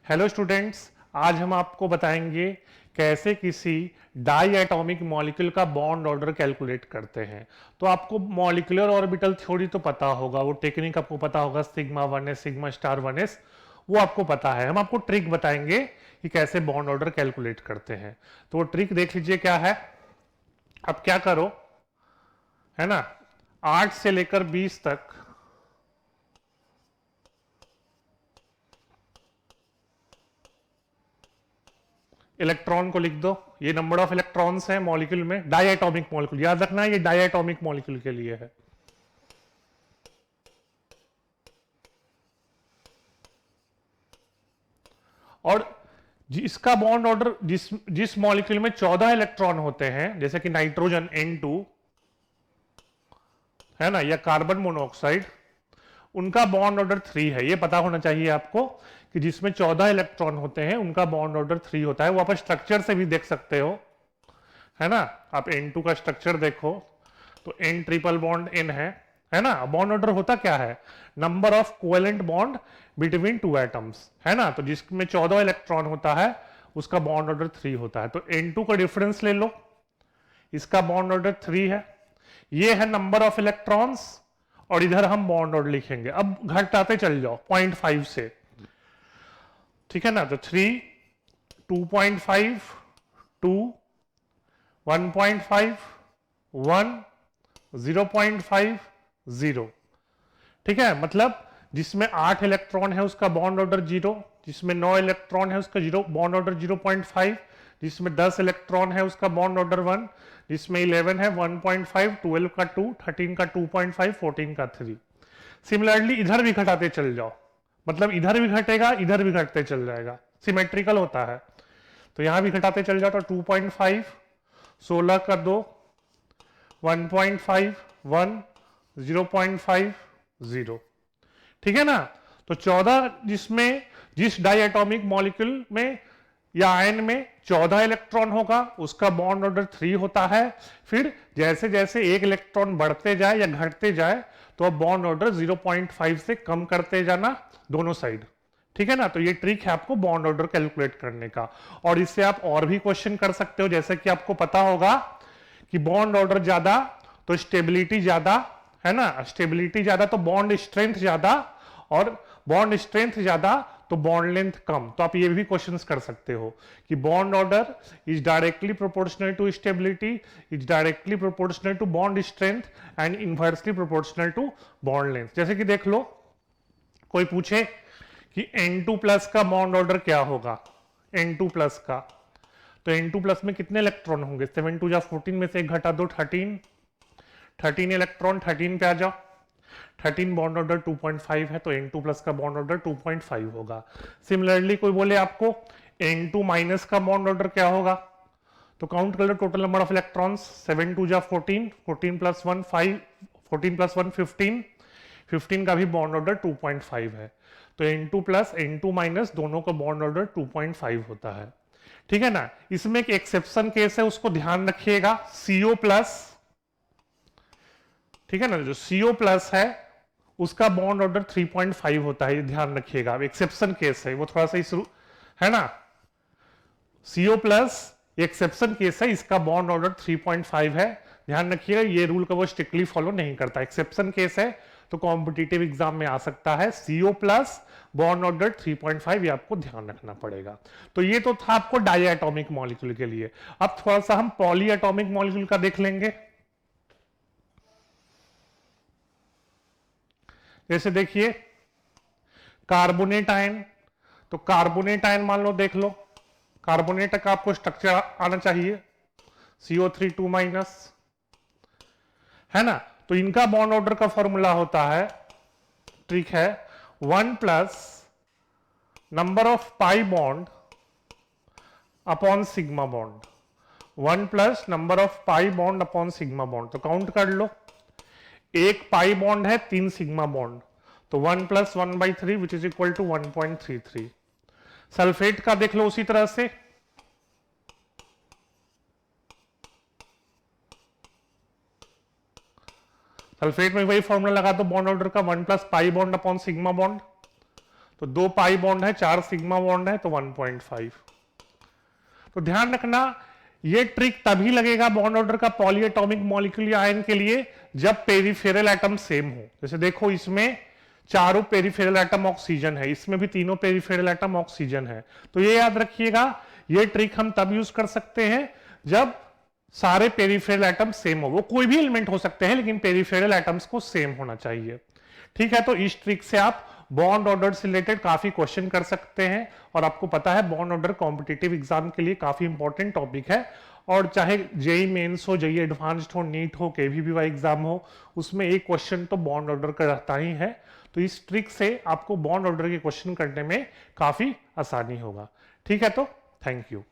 Hello students, आज हम आपको बताएंगे कैसे किसी डाई एटॉमिक मॉलिक्यूल का बॉन्ड ऑर्डर कैलकुलेट करते हैं। तो आपको मॉलिक्यूलर ऑर्बिटल थ्योरी तो पता होगा, वो टेक्निक आपको पता होगा, sigma 1s sigma star 1s, वो आपको पता है। हम आपको ट्रिक बताएंगे कि कैसे बॉन्ड ऑर्डर कैलकुलेट करते हैं। तो वो ट्रिक देख लीजिए क्या है। अब क्या करो, है ना, 8 से लेकर 20 तक इलेक्ट्रॉन को लिख दो। ये नंबर ऑफ इलेक्ट्रॉन्स हैं मॉलिक्यूल में, डाई एटॉमिक मॉलिक्यूल, याद रखना ये डाई एटॉमिक मॉलिक्यूल के लिए है। और जिसका बॉन्ड ऑर्डर जिस मॉलिक्यूल में 14 इलेक्ट्रॉन होते हैं, जैसे कि नाइट्रोजन N2 है ना, या कार्बन मोनोऑक्साइड, उनका बॉन्ड ऑर्डर 3 है। ये पता होना चाहिए आपको कि जिसमें 14 इलेक्ट्रॉन होते हैं उनका बॉन्ड ऑर्डर 3 होता है। वो आप स्ट्रक्चर से भी देख सकते हो, है ना। आप N2 का स्ट्रक्चर देखो तो N ट्रिपल बॉन्ड N है ना। बॉन्ड ऑर्डर होता क्या है, number of covalent bond between two atoms, है ना। तो जिसमें 14 इलेक्ट्रॉन होता है उसका बॉन्ड ऑर्डर 3 होता है। तो N2 का डिफरेंस ले लो, इसका बॉन्ड ऑर्डर 3 है। ये है नंबर ऑफ इलेक्ट्रॉन्स, और इधर हम बॉन्ड ऑर्डर लिखेंगे। अब घटाते चल जाओ 0.5 से, ठीक है ना। तो 3, 2.5, 2, 1.5, 1, 0.5, 0, ठीक है। मतलब जिसमें 8 इलेक्ट्रॉन है उसका बॉन्ड ऑर्डर 0, जिसमें 9 इलेक्ट्रॉन है उसका बॉन्ड ऑर्डर 0.5, जिसमें 10 इलेक्ट्रॉन है उसका बॉन्ड ऑर्डर 1, जिसमें 11 है 1.5, 12 का 2, 13 का 2.5, 14 का 3। सिमिलरली इधर भी घटाते चल जाओ, मतलब इधर भी घटेगा इधर भी घटते चल जाएगा, सिमेट्रिकल होता है। तो यहां भी घटाते चल जाओ तो 2.5, 16 का 2, 1.5, 1, 0.5, 0, ठीक है ना। तो 14, जिसमें जिस डाई एटॉमिक मॉलिक्यूल में या आयन में 14 इलेक्ट्रॉन होगा उसका बॉन्ड ऑर्डर 3 होता है। फिर जैसे जैसे एक इलेक्ट्रॉन बढ़ते जाए या घटते जाए तो अब बॉन्ड ऑर्डर 0.5 से कम करते जाना दोनों साइड, ठीक है ना। तो ये ट्रिक है आपको बॉन्ड ऑर्डर कैलकुलेट करने का। और इससे आप और भी क्वेश्चन कर सकते हो, जैसे कि आपको पता होगा कि बॉन्ड ऑर्डर ज्यादा तो स्टेबिलिटी ज्यादा, है ना। स्टेबिलिटी ज्यादा तो बॉन्ड स्ट्रेंथ ज्यादा, और बॉन्ड स्ट्रेंथ ज्यादा तो बॉन्ड लेंथ कम। तो आप ये भी क्वेश्चंस कर सकते हो कि bond order is directly proportional to stability, is directly proportional to bond strength, and inversely proportional to bond length. जैसे कि देख लो, कोई पूछे कि N2 प्लस का बॉन्ड ऑर्डर क्या होगा, N2 प्लस का, तो N2 प्लस में कितने इलेक्ट्रॉन होंगे, 7 2 14 में से एक घटा दो, 13 इलेक्ट्रॉन, 13 पे आ जाओ। 13 बॉन्ड ऑर्डर 2.5 है, तो N2 प्लस का बॉन्ड ऑर्डर 2.5 होगा। सिमिलरली कोई बोले आपको N2 माइनस का बॉन्ड ऑर्डर क्या होगा, तो काउंट कर लो total number of electrons, 7 2 14, 14 plus 1 5, 14 plus 1 15, 15 का भी बॉन्ड ऑर्डर 2.5 है। तो N2 प्लस N2 माइनस दोनों का बॉन्ड ऑर्डर 2.5 होता है, ठीक है ना। इसमें एक एक्सेप्शन केस है, उसको ध्यान रखिएगा, CO प्लस, ठीक है ना। जो CO प्लस है उसका बॉन्ड ऑर्डर 3.5 होता है, ये ध्यान रखिएगा। एक्सेप्शन केस है वो, थोड़ा सा इस, है ना। CO प्लस एक्सेप्शन केस है, इसका बॉन्ड ऑर्डर 3.5 है, ध्यान रखिएगा। ये रूल का वो स्ट्रिक्टली फॉलो नहीं करता, एक्सेप्शन केस है तो कॉम्पिटिटिव एग्जाम में आ सकता है। CO प्लस बॉन्ड ऑर्डर 3.5, ये आपको ध्यान रखना पड़ेगा। तो ये तो था आपको डाई एटॉमिक मॉलिक्यूल के लिए। अब थोड़ा सा हम पॉली एटॉमिक मॉलिक्यूल का देख लेंगे। जैसे देखिए कार्बोनेट आयन, तो कार्बोनेट आयन मान लो, देख लो कार्बोनेट का आपको स्ट्रक्चर आना चाहिए, CO3 2 माइनस, है ना। तो इनका बॉन्ड ऑर्डर का फॉर्मूला होता है, ठीक है, 1 plus number of pi bond upon sigma bond, 1 plus number of pi bond upon sigma bond. तो काउंट कर लो, एक पाई बॉन्ड है, 3 सिग्मा बॉन्ड, तो 1 plus 1/3 which is equal to 1.33। Sulphate का देख लो उसी तरह से, सल्फेट में वही फॉर्मूला लगा दो बॉन्ड ऑर्डर का, 1 plus pi bond upon sigma bond, तो 2 पाई बॉन्ड है, 4 सिग्मा बॉन्ड है, तो 1.5। तो ध्यान रखना ये ट्रिक तभी लगेगा बॉन्ड ऑर्डर का पॉली एटॉमिक मॉलिक्यूल या आयन के लिए जब पेरिफेरल एटम सेम हो। जैसे देखो इसमें चारों पेरिफेरल एटम ऑक्सीजन है, इसमें भी तीनों पेरिफेरल एटम ऑक्सीजन है। तो ये याद रखिएगा, ये ट्रिक हम तब यूज कर सकते हैं जब सारे पेरिफेरल एटम सेम हो। वो कोई भी एलिमेंट हो सकते हैं लेकिन पेरिफेरल एटम्स को सेम होना चाहिए। ठीक है, तो इस ट्रिक से आप बॉन्ड ऑर्डर से रिलेटेड काफी क्वेश्चन कर सकते हैं। और आपको पता है बॉन्ड ऑर्डर कॉम्पिटिटिव एग्जाम के लिए काफी इंपॉर्टेंट टॉपिक है। और चाहे जेई मेंस हो, जेई एडवांस्ड हो, नीट हो, केवीपीवाई एग्जाम हो, उसमें एक क्वेश्चन तो बॉन्ड ऑर्डर का रहता ही है। तो इस ट्रिक से आपको बॉन्ड ऑर्डर के क्वेश्चन करने में काफी आसानी होगा। ठीक है, तो थैंक यू।